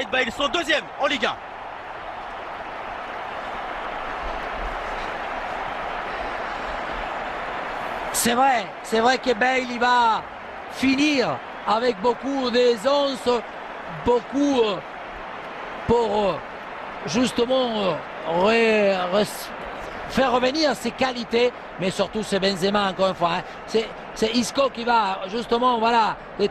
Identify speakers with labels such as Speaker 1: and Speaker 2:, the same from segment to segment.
Speaker 1: Gareth Bale, son deuxième en Ligue 1.
Speaker 2: C'est vrai que Bale il va finir avec beaucoup d'aisance, beaucoup pour justement faire revenir ses qualités, mais surtout c'est Benzema encore une fois. C'est Isco qui va justement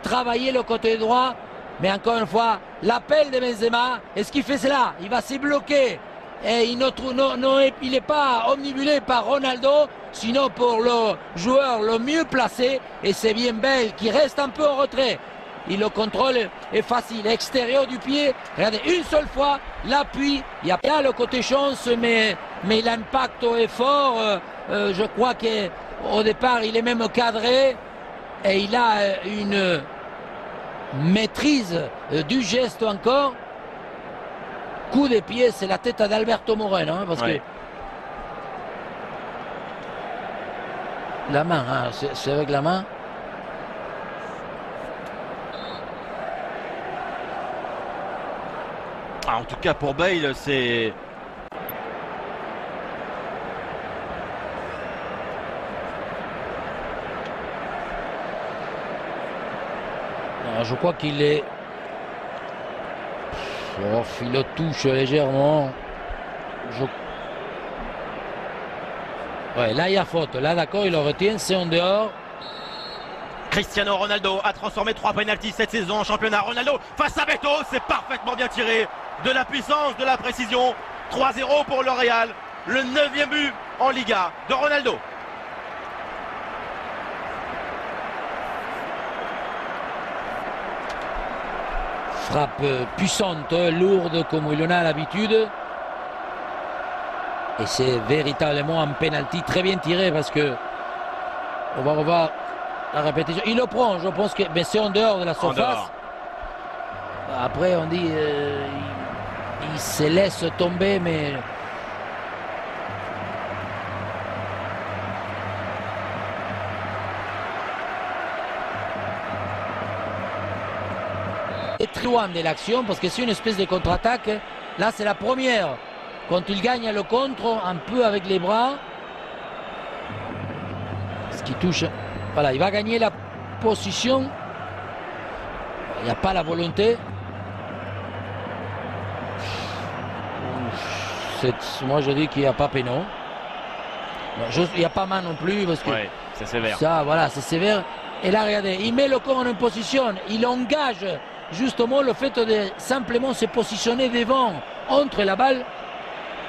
Speaker 2: travailler le côté droit, mais encore une fois l'appel de Benzema, et ce qu'il fait c'est là, il va se bloquer. Et il n'est pas omnibulé par Ronaldo, sinon pour le joueur le mieux placé, et c'est bien Bale qui reste un peu en retrait. Le contrôle est facile, extérieur du pied, regardez, une seule fois, l'appui, il n'y a pas le côté chance, mais l'impact est fort. Je crois qu'au départ, il est même cadré, et il a une maîtrise du geste encore. Coup de pied, c'est la tête d'Alberto Moreno, hein, parce que la main, hein, c'est avec la main.
Speaker 1: En tout cas pour Bale, c'est...
Speaker 2: Je crois qu'il est... Oh, il le touche légèrement. Ouais, là il y a faute. Là d'accord, il le retient, c'est en dehors.
Speaker 1: Cristiano Ronaldo a transformé 3 pénaltys cette saison en championnat. Ronaldo face à Beto, c'est parfaitement bien tiré. De la puissance, de la précision. 3-0 pour le Real. Le 9e but en Liga de Ronaldo.
Speaker 2: Frappe puissante, lourde comme il en a l'habitude. Et c'est véritablement un penalty très bien tiré parce que on va revoir la répétition. Il le prend, je pense que c'est en dehors de la surface. Après on dit il se laisse tomber, mais est très loin de l'action parce que c'est une espèce de contre-attaque. Là c'est la première quand il gagne le contre un peu avec les bras, ce qui touche, voilà, il va gagner la position, il n'y a pas la volonté. Moi je dis qu'il n'y a pas péno, il n'y a pas main non plus parce que
Speaker 1: c'est sévère.
Speaker 2: Ça voilà, c'est sévère. Et là regardez, il met le corps en position, il engage justement le fait de simplement se positionner devant entre la balle.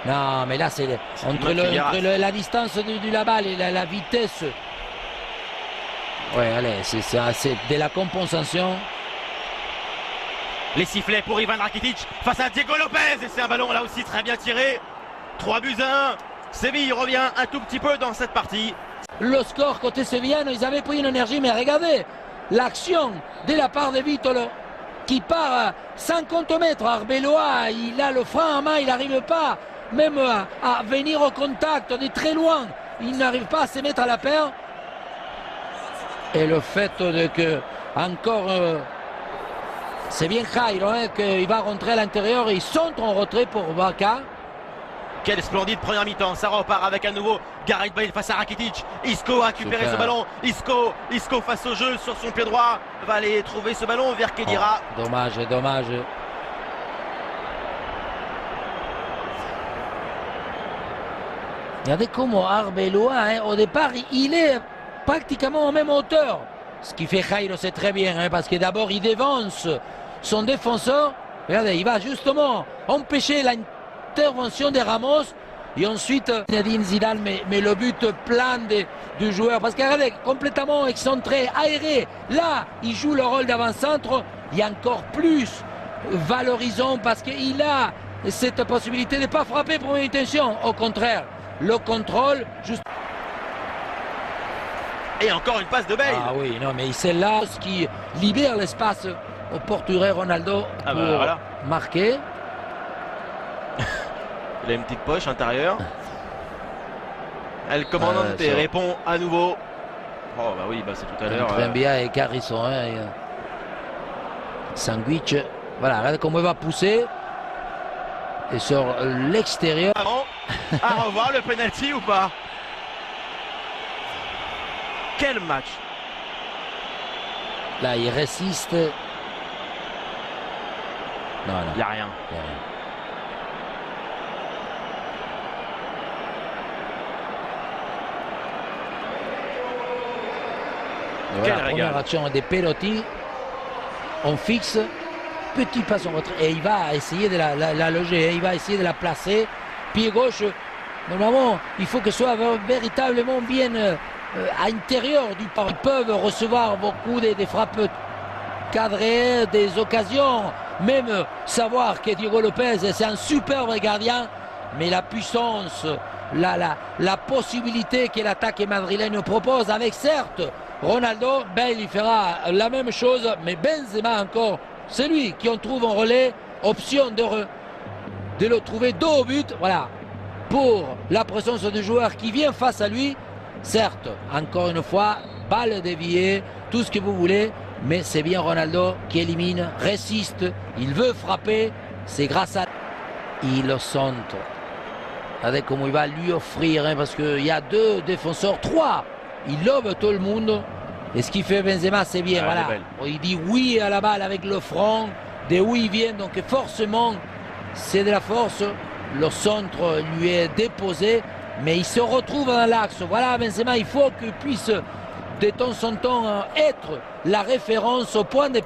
Speaker 2: Non mais là c'est entre la distance de la balle et la vitesse. Ouais allez, c'est de la compensation.
Speaker 1: Les sifflets pour Ivan Rakitic face à Diego Lopez, et c'est un ballon là aussi très bien tiré. 3-1. Séville revient un tout petit peu dans cette partie.
Speaker 2: Le score côté sévillano, ils avaient pris une énergie, mais regardez l'action de la part de Vitolo qui part à 50 mètres. Arbeloa, il a le frein à main, il n'arrive pas même à venir au contact de très loin. Il n'arrive pas à se mettre à la paire. Et le fait de que encore c'est bien Jairo hein, qu'il va rentrer à l'intérieur et ils sont en retrait pour Barca.
Speaker 1: Quelle splendide première mi-temps, ça repart avec à nouveau Gareth Bale face à Rakitic. Isco a récupéré ce ballon, Isco face au jeu sur son pied droit, va aller trouver ce ballon vers Khedira.
Speaker 2: Dommage. Regardez comment Arbeloa, hein, au départ, il est pratiquement en même hauteur. Ce qui fait Jairo, c'est très bien, hein, parce que d'abord, il devance son défenseur. Regardez, il va justement empêcher l'intervention de Ramos. Et ensuite, Zinedine Zidane met le but plein du joueur. Parce que regardez, complètement excentré, aéré. Là, il joue le rôle d'avant-centre. Il y a encore plus valorisant parce qu'il a cette possibilité de ne pas frapper pour une intention. Au contraire, le contrôle, juste.
Speaker 1: Et encore une passe de Bale.
Speaker 2: Ah oui, non, mais c'est là ce qui libère l'espace au portugais Ronaldo pour marquer.
Speaker 1: Il a une petite poche intérieure. El Comandante répond à nouveau. Oh bah oui, bah c'est tout à l'heure.
Speaker 2: Trembia et Garrison. Hein, sandwich. Voilà, regardez comment il va pousser. Et sur l'extérieur.
Speaker 1: À revoir le penalty ou pas? Quel match!
Speaker 2: Là, il résiste. Non, non.
Speaker 1: Il n'y a rien.
Speaker 2: Il y a rien. Voilà,
Speaker 1: Quel
Speaker 2: première
Speaker 1: régal.
Speaker 2: action des Pelotti. On fixe. Petit passe en retrait. Et il va essayer de la loger. Il va essayer de la placer. Pied gauche. Normalement, il faut que ce soit véritablement bien à l'intérieur du parc. Ils peuvent recevoir beaucoup des frappes cadrées, des occasions. Même savoir que Diego Lopez, c'est un superbe gardien. Mais la puissance, la possibilité que l'attaque madrilène propose, avec certes Ronaldo, ben il fera la même chose. Mais Benzema encore, c'est lui qui en trouve un relais. Option de le trouver dos au but. Voilà. Pour la présence du joueur qui vient face à lui. Certes, encore une fois, balle déviée, tout ce que vous voulez, mais c'est bien Ronaldo qui élimine, résiste, il veut frapper, c'est grâce à... Il le centre. Regardez comment il va lui offrir, hein, parce qu'il y a 2 défenseurs, 3. Il lobe tout le monde. Et ce qu'il fait Benzema, c'est bien. Voilà. Il dit oui à la balle avec le front, de où il vient, donc forcément, c'est de la force. Le centre lui est déposé, mais il se retrouve dans l'axe. Voilà, Benzema, il faut qu'il puisse de temps en temps être la référence au point de